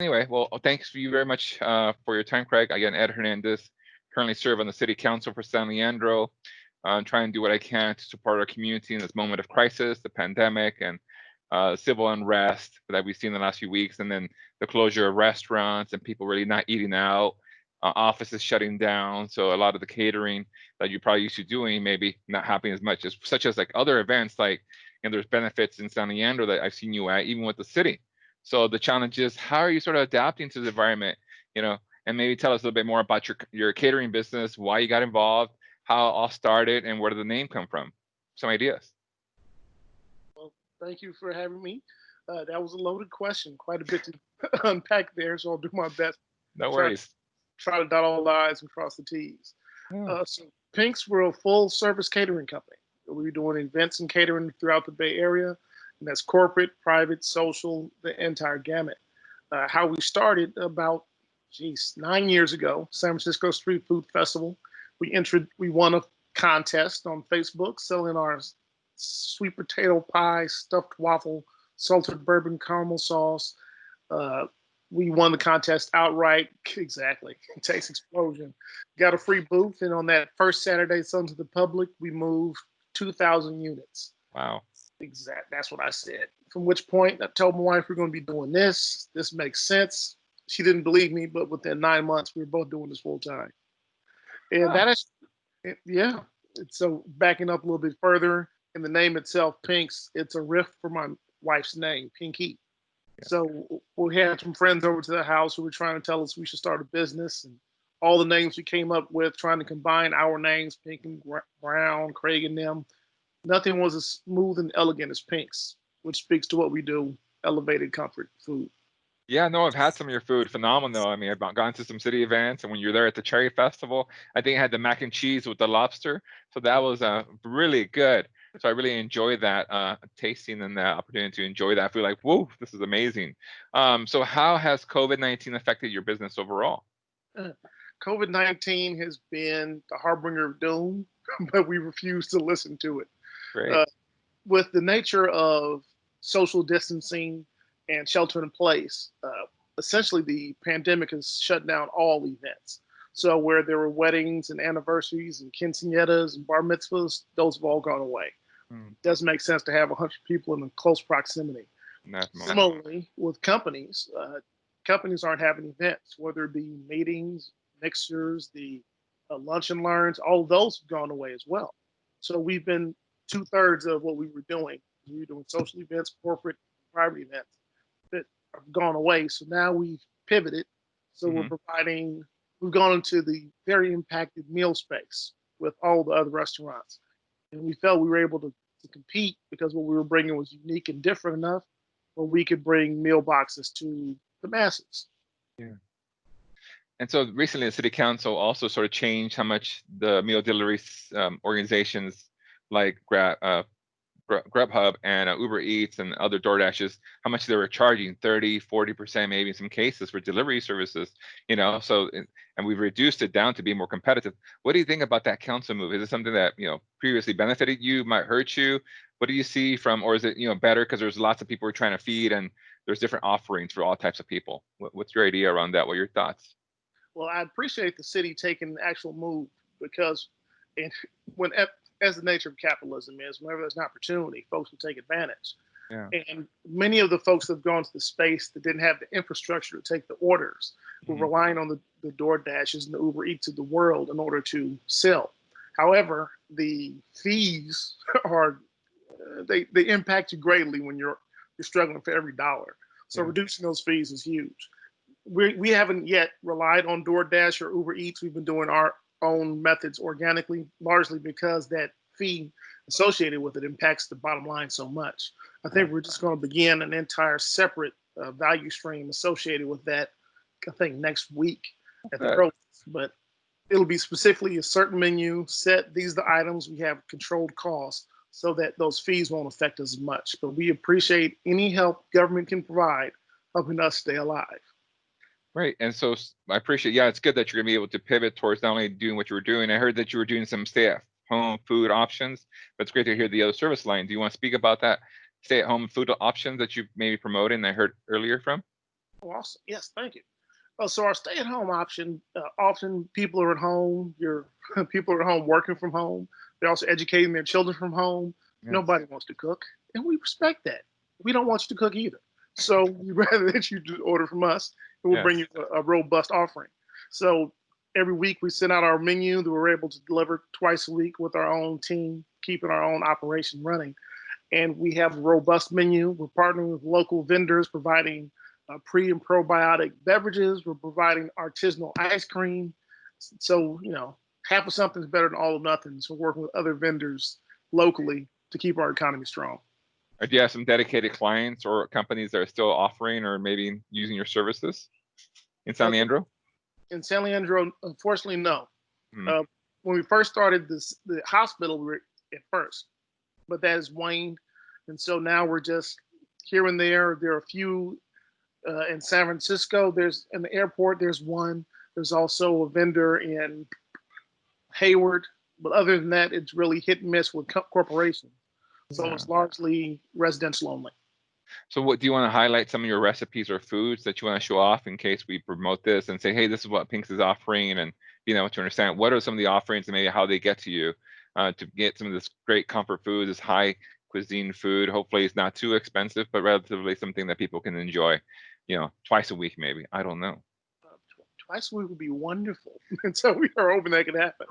Anyway, well, thanks for you very much for your time, Craig. Again, Ed Hernandez, currently serve on the City Council for San Leandro. Trying to do what I can to support our community in this moment of crisis, the pandemic, and civil unrest that we've seen in the last few weeks, and then the closure of restaurants and people really not eating out, offices shutting down. So a lot of the catering that you're probably used to doing maybe not happening as much as such as like other events, like there's benefits in San Leandro that I've seen you at, even with the city. So the challenge is how are you sort of adapting to the environment, you know, and maybe tell us a little bit more about your catering business, why you got involved, how it all started, and where did the name come from? Some ideas. Well, thank you for having me. That was a loaded question, quite a bit to unpack there. So I'll do my best. No Try worries. try to dot all the i's and cross the t's. Yeah. So Pinx, we're a full service catering company. We're doing events and catering throughout the Bay Area, and that's corporate, private, social, the entire gamut. How we started about, 9 years ago, San Francisco Street Food Festival. We won a contest on Facebook selling our sweet potato pie, stuffed waffle, salted bourbon caramel sauce. Uh, we won the contest outright. Exactly. Taste explosion. Got a free booth, and on that first Saturday, Sons to the Public, we moved 2,000 units. Wow. Exact. That's what I said. From which point, I told my wife we're going to be doing this. This makes sense. She didn't believe me, but within 9 months, we were both doing this full time. And Ah, that is, yeah. So backing up a little bit further, in the name itself, Pinks, it's a riff for my wife's name, Pinky. yeah. So we had some friends over to the house who were trying to tell us we should start a business, and all the names we came up with, trying to combine our names, Pink and Brown, Craig and them. Nothing was as smooth and elegant as Pink's, which speaks to what we do: elevated comfort food. Yeah, no, I've had some of your food. Phenomenal. I mean, I've gone to some city events, and when you're there at the Cherry Festival, I think I had the mac and cheese with the lobster. So that was really good. So I really enjoyed that tasting and the opportunity to enjoy that food. Like, whoa, this is amazing. So how has COVID-19 affected your business overall? COVID 19 has been the harbinger of doom, but we refuse to listen to it. Great. Uh, with the nature of social distancing and shelter in place, essentially the pandemic has shut down all events. So where there were weddings and anniversaries and quinceañeras and bar mitzvahs, those have all gone away. Mm, It doesn't make sense to have 100 people in close proximity. that's most. Similarly, with companies, companies aren't having events, whether it be meetings, mixers, the lunch and learns, all of those have gone away as well. So we've been two-thirds of what we were doing. We were doing social events, corporate, private events that have gone away. So now we've pivoted. So we're Hmm. providing, we've gone into the very impacted meal space with all the other restaurants. And we felt we were able to compete because what we were bringing was unique and different enough where we could bring meal boxes to the masses. Yeah. And so recently, the city council also sort of changed how much the meal delivery organizations like Grubhub and Uber Eats and other DoorDashes, how much they were charging 30, 40%, maybe in some cases for delivery services, so, and we've reduced it down to be more competitive. What do you think about that council move? Is it something that, previously benefited you, might hurt you? What do you see from, or is it, better because there's lots of people we're trying to feed and there's different offerings for all types of people? What's your idea around that? What are your thoughts? Well, I appreciate the city taking the actual move because and when as the nature of capitalism is, whenever there's an opportunity, folks will take advantage. Yeah. And many of the folks that have gone to the space that didn't have the infrastructure to take the orders were Hmm. relying on the Door Dashes and the Uber Eats of the world in order to sell. However, the fees are they impact you greatly when you're struggling for every dollar. So Yeah. reducing those fees is huge. We haven't yet relied on DoorDash or Uber Eats. We've been doing our own methods organically, largely because that fee associated with it impacts the bottom line so much. I Yeah. think we're just going to begin an entire separate value stream associated with that. I think next week at the Good. earliest, but it'll be specifically a certain menu set. These are the items we have controlled costs so that those fees won't affect us as much. But we appreciate any help government can provide helping us stay alive. Right. And so I appreciate, yeah, it's good that you're gonna be able to pivot towards not only doing what you were doing. I heard that you were doing some stay-at-home food options, but it's great to hear the other service line. Do you want to speak about that stay-at-home food options that you maybe promoted and I heard earlier from? Oh, awesome. Yes, thank you. So our stay-at-home option, often people are at home. People are at home working from home. They're also educating their children from home. Yes. Nobody wants to cook, and we respect that. We don't want you to cook either. So we'd rather that you do order from us, and we'll bring Yes. you a robust offering. So every week we send out our menu that we're able to deliver twice a week with our own team, keeping our own operation running. And we have a robust menu. We're partnering with local vendors, providing pre and probiotic beverages. We're providing artisanal ice cream. So, half of something is better than all of nothing. So, we're working with other vendors locally to keep our economy strong. Or do you have some dedicated clients or companies that are still offering or maybe using your services in San Uh, Leandro? in San Leandro, unfortunately, no. Hmm. Uh, when we first started the hospital, we were at first, but that has waned. And so now we're just here and there. There are a few in San Francisco. There's in the airport. There's one. There's also a vendor in Hayward. But other than that, it's really hit and miss with corporations. So Yeah. it's largely residential only. So what do you want to highlight some of your recipes or foods that you want to show off in case we promote this and say, hey, this is what Pinx is offering, and being able to understand what are some of the offerings and maybe how they get to you to get some of this great comfort food, this high cuisine food. Hopefully it's not too expensive, but relatively something that people can enjoy, twice a week maybe. I don't know. Twice a week would be wonderful. And so we are hoping that could happen.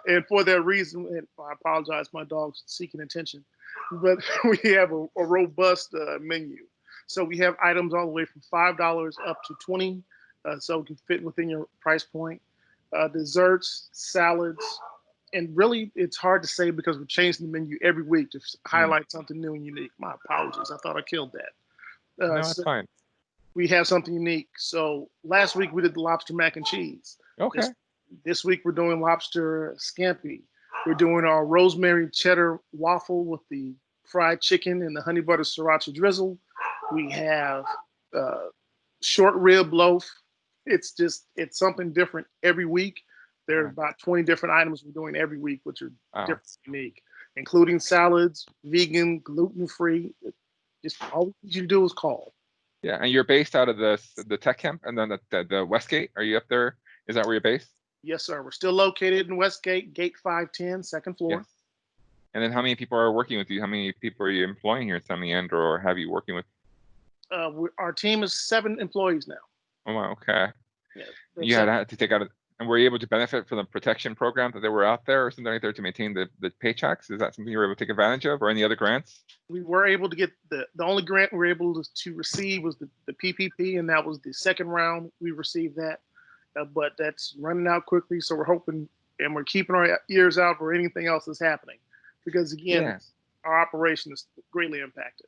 And for that reason, and I apologize, my dog's seeking attention, but we have a robust menu. So we have items all the way from $5 up to 20, so it can fit within your price point. Desserts, salads, and really it's hard to say because we're changing the menu every week to Hmm. highlight something new and unique. My apologies, I thought I killed that. No, it's So fine. we have something unique. So last week we did the lobster mac and cheese. Okay. This week we're doing lobster scampi. We're doing our rosemary cheddar waffle with the fried chicken and the honey butter sriracha drizzle. We have uh, short rib loaf. It's something different every week. There are Yeah. about 20 different items we're doing every week, which are Wow. different, unique, including salads, vegan, gluten free. Just all you do is call. Yeah, and you're based out of the tech camp and then the Westgate. Are you up there? Is that where you're based? Yes, sir. We're still located in Westgate, Gate 510, second Yes. floor. And then how many people are working with you? How many people are you employing here at San Leandro, or have you working with? Our team is 7 employees now. Oh, wow, okay. Yeah, You had to take out, and were you able to benefit from the protection program that they were out there or something like that to maintain the paychecks? Is that something you were able to take advantage of, or any other grants? we were able to get the only grant we were able to receive was the PPP, and that was the second round. We received that, but that's running out quickly. So we're hoping and we're keeping our ears out for anything else that's happening, because again, Yeah, our operation is greatly impacted.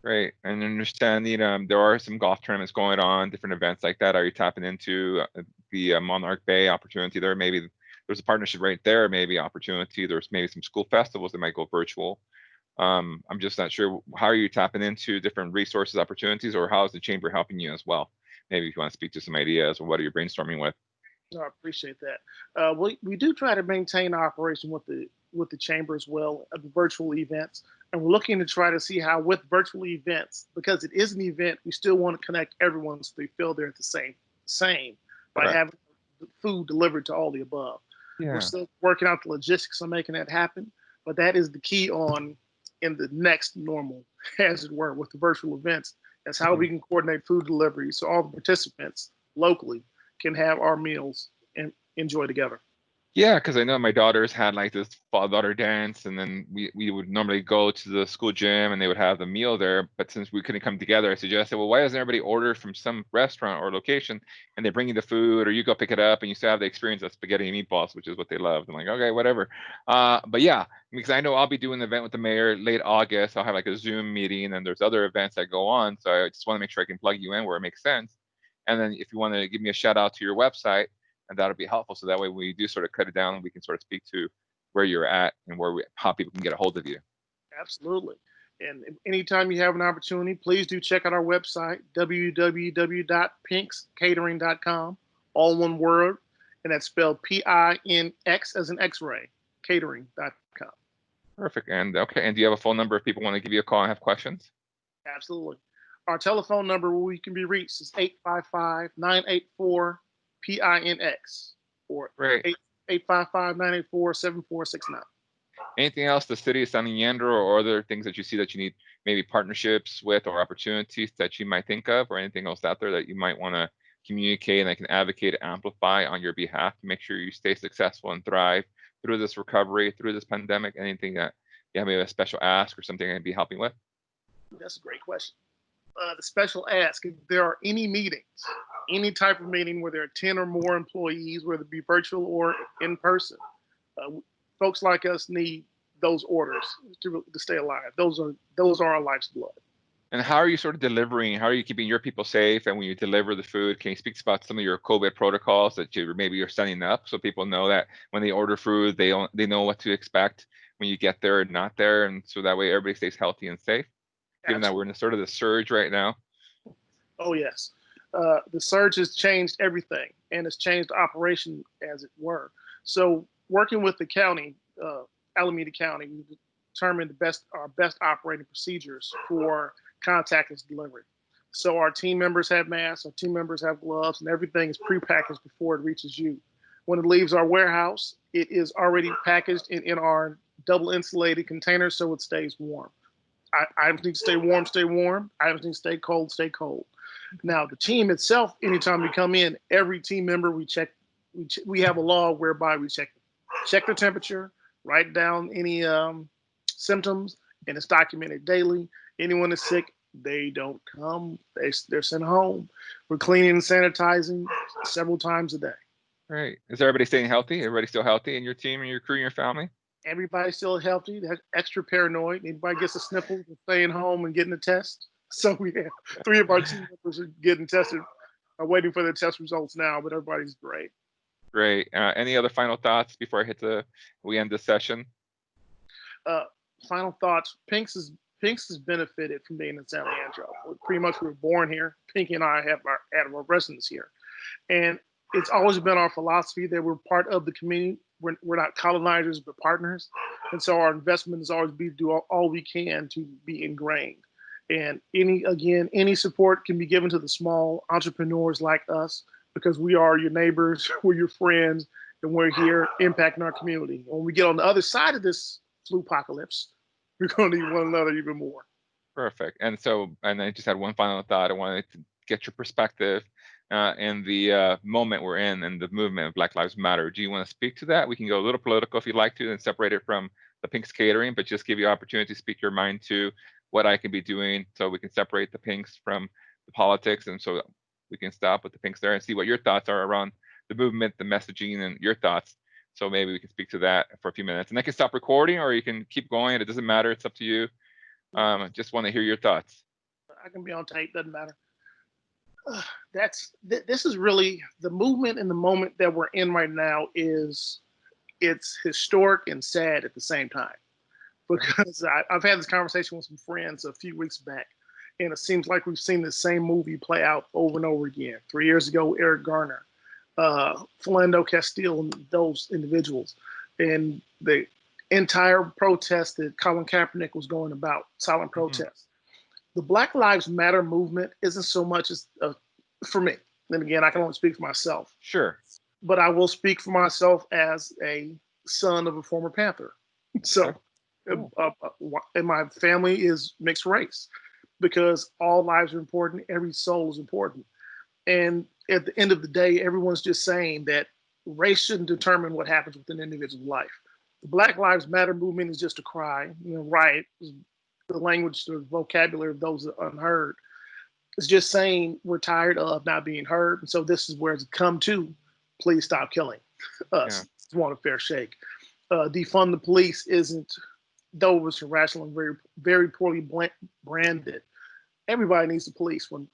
great. And understanding there are some golf tournaments going on, different events like that. Are you tapping into the Monarch Bay opportunity there? Maybe there's a partnership right there, maybe opportunity. There's maybe some school festivals that might go virtual. I'm just not sure, how are you tapping into different resources, opportunities, or how is the chamber helping you as well? Maybe if you want to speak to some ideas, or what are you brainstorming with? No, I appreciate that. We do try to maintain our operation with the chamber as well, the virtual events, and we're looking to try to see how with virtual events, because it is an event, we still want to connect everyone so they feel they're at the same by Correct. having food delivered to all the above. We're Yeah. still working out the logistics of making that happen, but that is the key on in the next normal, as it were, with the virtual events. That's how Mhm. we can coordinate food delivery so all the participants locally can have our meals and enjoy together. Yeah, because I know my daughters had like this father-daughter dance, and then we would normally go to the school gym and they would have the meal there. But since we couldn't come together, I suggested, well, why doesn't everybody order from some restaurant or location and they bring you the food, or you go pick it up and you still have the experience of spaghetti and meatballs, which is what they loved. I'm like, okay, whatever. But yeah, because I know I'll be doing an event with the mayor late August. I'll have like a Zoom meeting, and there's other events that go on. So I just want to make sure I can plug you in where it makes sense. And then if you want to give me a shout out to your website, and that'll be helpful. So that way, when we do sort of cut it down, we can sort of speak to where you're at and how people can get a hold of you. Absolutely. And anytime you have an opportunity, please do check out our website, www.pinxcatering.com, all one word, and that's spelled Pinx as an X ray, catering.com. Perfect. And okay. And do you have a phone number if people want to give you a call and have questions? Absolutely. Our telephone number where we can be reached is 855-984-PINX or Great. 855-984-7469. Anything else the city of San Leandro or other things that you see that you need maybe partnerships with or opportunities that you might think of, or anything else out there that you might want to communicate and I can advocate, amplify on your behalf to make sure you stay successful and thrive through this recovery, through this pandemic? Anything that you have maybe a special ask or something I can be helping with? That's a great question. The special ask, if there are any meetings, any type of meeting where there are 10 or more employees, whether it be virtual or in person, folks like us need those orders to stay alive. Those are our life's blood. And how are you sort of delivering? How are you keeping your people safe? And when you deliver the food, can you speak about some of your COVID protocols that you're setting up so people know that when they order food, they know what to expect when you get there and not there, and so that way everybody stays healthy and safe? Given that we're in sort of the surge right now. Oh yes, the surge has changed everything, and it's changed operation as it were. So working with the county, Alameda County, we determined our best operating procedures for contactless delivery. So our team members have masks, our team members have gloves, and everything is prepackaged before it reaches you. When it leaves our warehouse, it is already packaged in our double insulated containers so it stays warm. Items need to stay warm, stay warm. Items need to stay cold, stay cold. Now, the team itself, anytime we come in, every team member, we have a law whereby we check their temperature, write down any symptoms, and it's documented daily. Anyone is sick, they don't come. They're sent home. We're cleaning and sanitizing several times a day. Great. Is everybody staying healthy? Everybody still healthy in your team and your crew and your family? Everybody's still healthy. They're extra paranoid. Anybody gets a sniffle, they're staying home and getting a test. So we have 3 of our team members are getting tested, are waiting for their test results now, but everybody's great. Great. Any other final thoughts before we end this session? Final thoughts. Pinx has benefited from being in San Leandro. Pretty much we were born here. Pinky and I have our residence here. And it's always been our philosophy that we're part of the community. We're not colonizers, but partners. And so our investment is always be to do all we can to be ingrained. And any support can be given to the small entrepreneurs like us, because we are your neighbors, we're your friends, and we're here impacting our community. When we get on the other side of this flu apocalypse, we're going to need one another even more. Perfect. And I just had one final thought. I wanted to get your perspective in the moment we're in and the movement of Black Lives Matter. Do you want to speak to that? We can go a little political if you'd like to and separate it from the Pinx Catering, but just give you opportunity to speak your mind to what I can be doing so we can separate the Pinx from the politics, and so we can stop with the Pinx there and see what your thoughts are around the movement, the messaging, and your thoughts. So maybe we can speak to that for a few minutes. And I can stop recording or you can keep going. It doesn't matter. It's up to you. Just want to hear your thoughts. I can be on tape. Doesn't matter. This is really the movement and the moment that we're in right now. It's historic and sad at the same time, because I've had this conversation with some friends a few weeks back, and it seems like we've seen the same movie play out over and over again. 3 years ago, Eric Garner, Philando Castile, and those individuals, and the entire protest that Colin Kaepernick was going about, silent protest. The Black Lives Matter movement isn't so much as for me. Then again, I can only speak for myself. Sure. But I will speak for myself as a son of a former Panther. So, and my family is mixed race, because all lives are important. Every soul is important. And at the end of the day, everyone's just saying that race shouldn't determine what happens with an individual's life. The Black Lives Matter movement is just a cry, riot, the language, the vocabulary of those that are unheard. It's just saying we're tired of not being heard. And so this is where it's come to. Please stop killing us. Yeah. Want a fair shake. Defund the police isn't, though it was irrational and very, very poorly branded. Everybody needs the police. When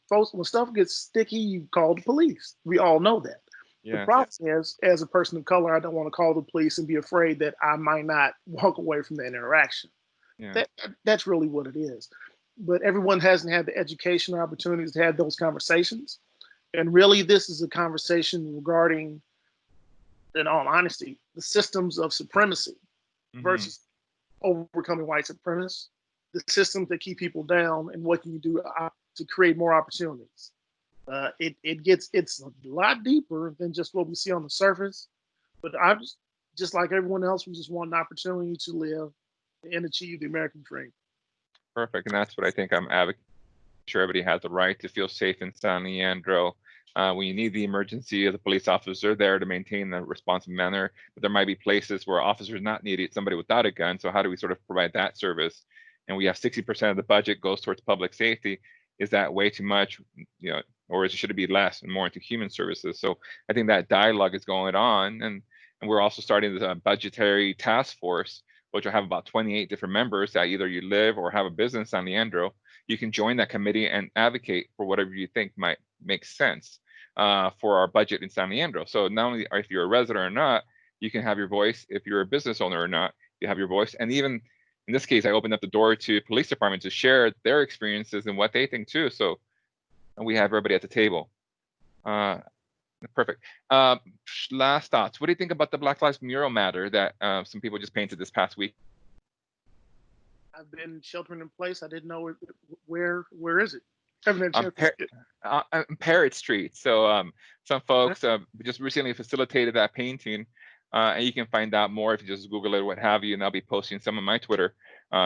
stuff gets sticky, you call the police. We all know that. Yeah. The problem is, as a person of color, I don't want to call the police and be afraid that I might not walk away from that interaction. Yeah. That's really what it is. But everyone hasn't had the education or opportunities to have those conversations. And really, this is a conversation regarding, in all honesty, the systems of supremacy versus overcoming white supremacists, the systems that keep people down, and what can you do to create more opportunities. It's a lot deeper than just what we see on the surface. But I just like everyone else, we just want an opportunity to live and achieve the American dream. Perfect, and that's what I think I'm advocating. Sure, everybody has the right to feel safe in San Leandro. When you need the emergency, as a police officer, they're there to maintain the responsive manner. But there might be places where officers not needed, somebody without a gun. So how do we sort of provide that service? And we have 60% of the budget goes towards public safety. Is that way too much? Or should it be less and more into human services? So I think that dialogue is going on, and we're also starting this budgetary task force, which will have about 28 different members that either you live or have a business in San Leandro. You can join that committee and advocate for whatever you think might make sense for our budget in San Leandro. So not only if you're a resident or not, you can have your voice. If you're a business owner or not, you have your voice. And even in this case, I opened up the door to police departments to share their experiences and what they think too. So we have everybody at the table. Perfect. Last thoughts. What do you think about the Black Lives mural matter that some people just painted this past week? I've been sheltering in place. I didn't know where is it? On Parrot Street. So some folks just recently facilitated that painting, and you can find out more if you just Google it or what have you. And I'll be posting some on my Twitter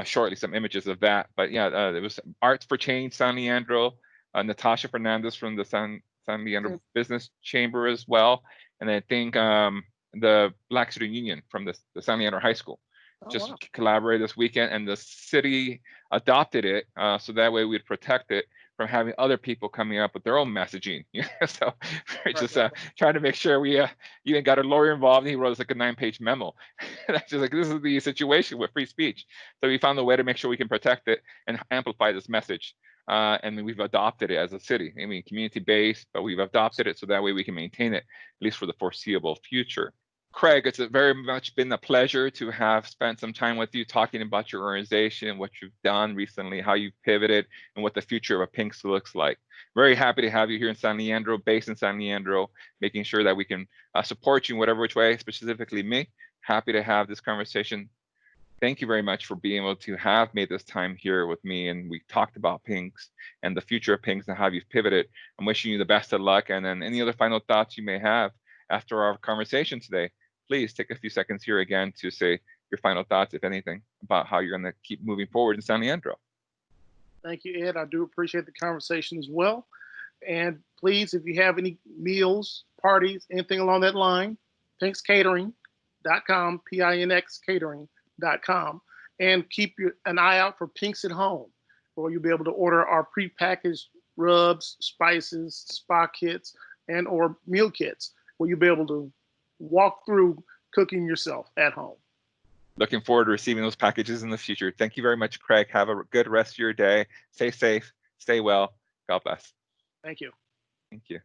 shortly, some images of that. But yeah, it was Arts for Change San Leandro, Natasha Fernandez from the San Leandro Business Chamber as well, and I think the Black Student Union from the San Leandro High School. Just collaborated this weekend, and the city adopted it so that way we'd protect it from having other people coming up with their own messaging. So we're just trying to make sure we even got a lawyer involved, and he wrote us like a 9-page memo. That's just like, this is the situation with free speech. So we found a way to make sure we can protect it and amplify this message. And we've adopted it as a city. I mean, community-based, but we've adopted it so that way we can maintain it, at least for the foreseeable future. Craig, it's very much been a pleasure to have spent some time with you talking about your organization, what you've done recently, how you've pivoted, and what the future of a Pinx looks like. Very happy to have you here in San Leandro, based in San Leandro, making sure that we can support you in whatever which way, specifically me. Happy to have this conversation. Thank you very much for being able to have made this time here with me, and we talked about Pinx and the future of Pinx and how you've pivoted. I'm wishing you the best of luck, and then any other final thoughts you may have after our conversation today. Please take a few seconds here again to say your final thoughts, if anything, about how you're going to keep moving forward in San Leandro. Thank you, Ed. I do appreciate the conversation as well. And please, if you have any meals, parties, anything along that line, pinxcatering.com, Pinx catering.com, and keep an eye out for Pinx at Home, where you'll be able to order our prepackaged rubs, spices, spa kits, and or meal kits, where you'll be able to walk through cooking yourself at home. Looking forward to receiving those packages in the future. Thank you very much, Craig. Have a good rest of your day. Stay safe, stay well. God bless. Thank you. Thank you.